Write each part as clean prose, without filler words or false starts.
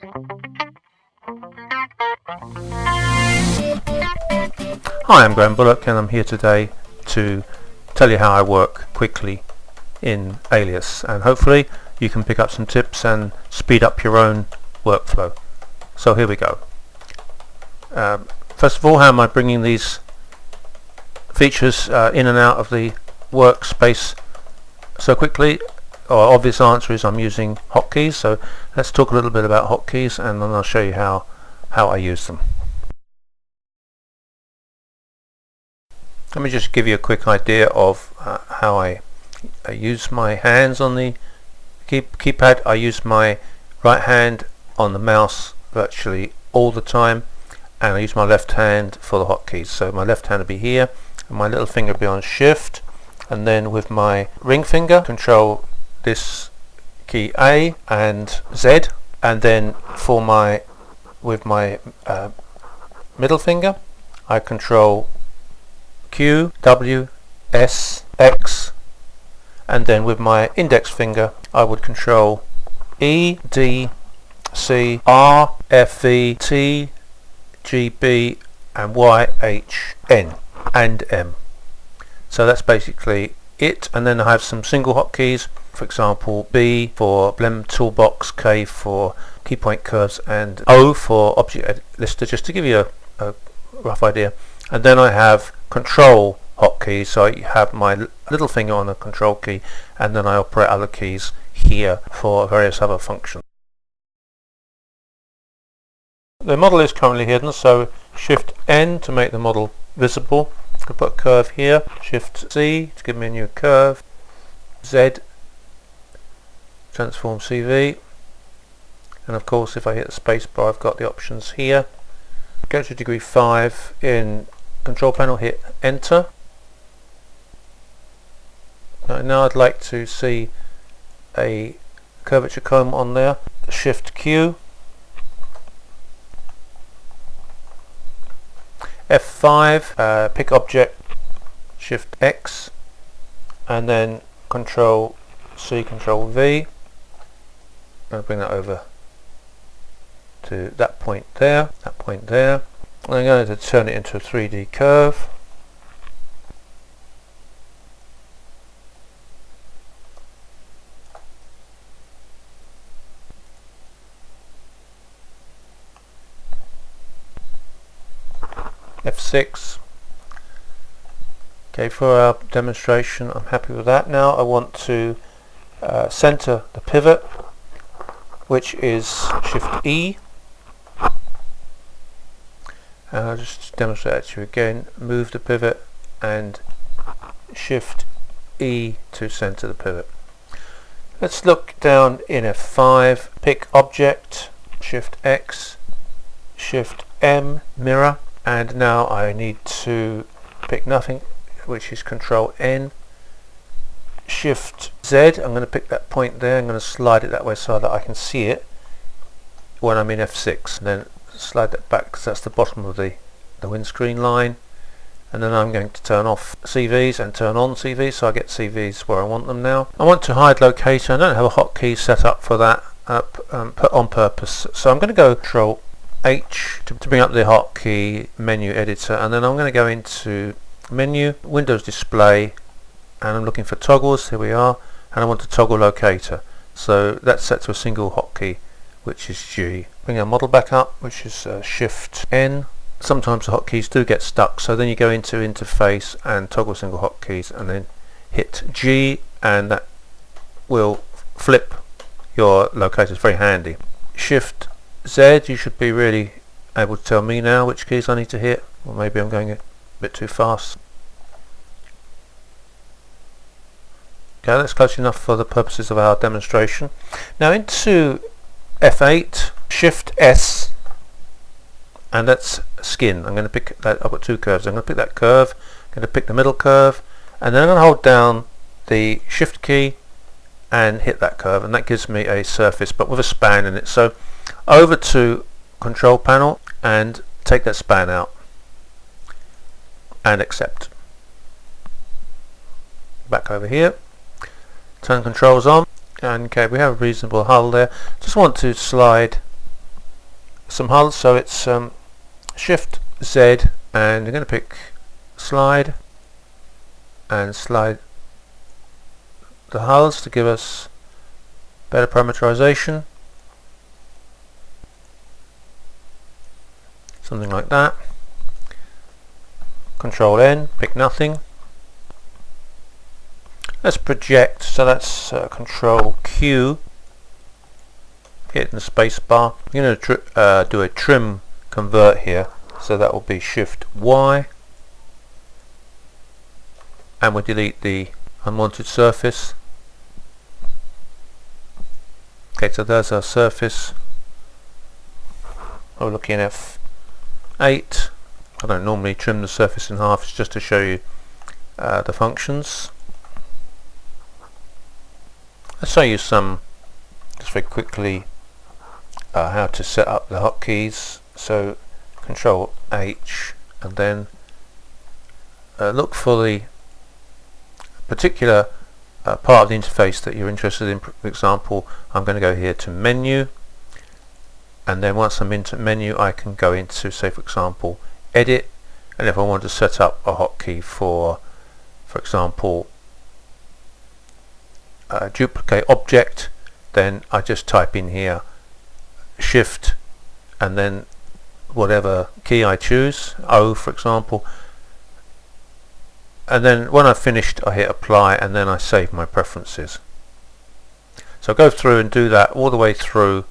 Hi, I'm Graham Bullock and I'm here today to tell you how I work quickly in Alias, and hopefully you can pick up some tips and speed up your own workflow. So here we go. First of all, how am I bringing these features in and out of the workspace so quickly? Our obvious answer is I'm using hotkeys, so let's talk a little bit about hotkeys and then I'll show you how I use them. Let me just give you a quick idea of how I use my hands on the keypad. I use my right hand on the mouse virtually all the time, and I use my left hand for the hotkeys. So my left hand will be here and my little finger will be on shift, and then with my ring finger control this key A and Z, and then with my middle finger I control Q, W, S, X, and then with my index finger I would control E, D, C, R, F, V, T, G, B, and Y, H, N, and M. So that's basically it, and then I have some single hotkeys, for example B for Blend Toolbox, K for key point curves, and O for object lister, just to give you a rough idea. And then I have control hotkeys, so I have my little finger on the control key, and then I operate other keys here for various other functions. The model is currently hidden, so Shift N to make the model visible. I could put a curve here, Shift C to give me a new curve, Z, transform CV, and of course if I hit the space bar I've got the options here. Go to degree 5 in control panel, hit enter. Now I'd like to see a curvature comb on there, Shift Q, F5, pick object, Shift X, and then Control C, Control V. I'll bring that over to that point there, that point there. And I'm going to turn it into a 3D curve. F6. Okay, for our demonstration I'm happy with that. Now I want to center the pivot, which is Shift E. And I'll just demonstrate that to you again. Move the pivot and Shift E to center the pivot. Let's look down in F5, pick object, Shift X, Shift M, mirror, and now I need to pick nothing, which is Control N, Shift Z. I'm going to pick that point there. I'm going to slide it that way so that I can see it when I'm in F6, and then slide that back because that's the bottom of the windscreen line. And then I'm going to turn off CVs and turn on CVs, so I get CVs where I want them now. I want to hide locator. I don't have a hotkey set up for that on purpose, so I'm going to go Control H to bring up the hotkey menu editor, and then I'm going to go into menu, Windows Display, and I'm looking for toggles. Here we are, and I want to toggle locator, so that's set to a single hotkey, which is G. Bring our model back up, which is Shift N. Sometimes the hotkeys do get stuck, so then you go into interface and toggle single hotkeys and then hit G, and that will flip your locator. It's very handy. Shift Z, you should be really able to tell me now which keys I need to hit, or maybe I'm going a bit too fast. Okay, that's close enough for the purposes of our demonstration. Now into F8, Shift S, and that's skin. I'm going to pick that. I've got two curves. I'm going to pick that curve, I'm going to pick the middle curve, and then I'm going to hold down the Shift key and hit that curve, and that gives me a surface but with a span in it. So over to Control Panel and take that span out and accept. Back over here, turn controls on, and okay, we have a reasonable hull there. Just want to slide some hulls, so it's Shift Z, and you're going to pick slide and slide the hulls to give us better parameterization, something like that. Control N, pick nothing. Let's project, so that's Control Q, hit the space bar. I'm going to do a trim convert here, so that will be Shift Y, and we'll delete the unwanted surface. Okay, so there's our surface. We're looking at F8. I don't normally trim the surface in half, it's just to show you the functions. Let's show you some, just very quickly, how to set up the hotkeys. So Control H, and then look for the particular part of the interface that you're interested in. For example, I'm going to go here to Menu, and then once I'm into Menu I can go into, say for example, Edit, and if I want to set up a hotkey for example, duplicate object, then I just type in here Shift and then whatever key I choose, O for example, and then when I've finished I hit apply, and then I save my preferences. So go through and do that all the way through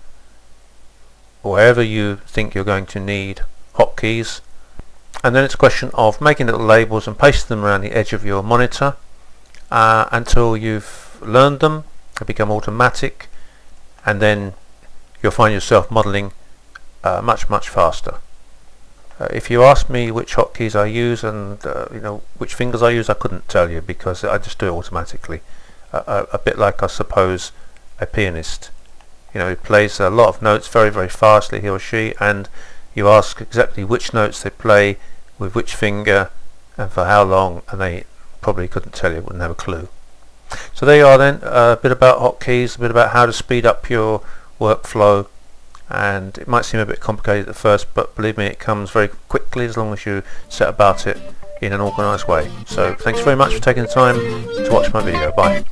wherever you think you're going to need hotkeys, and then it's a question of making little labels and pasting them around the edge of your monitor until you've learned them. They become automatic, and then you'll find yourself modeling much faster. If you ask me which hotkeys I use and which fingers I use, I couldn't tell you because I just do it automatically. A bit like, I suppose, a pianist. He plays a lot of notes very fastly, he or she, and you ask exactly which notes they play with which finger and for how long, and they probably couldn't tell you, wouldn't have a clue. So there you are then, a bit about hotkeys, a bit about how to speed up your workflow, and it might seem a bit complicated at first, but believe me, it comes very quickly as long as you set about it in an organised way. So thanks very much for taking the time to watch my video. Bye.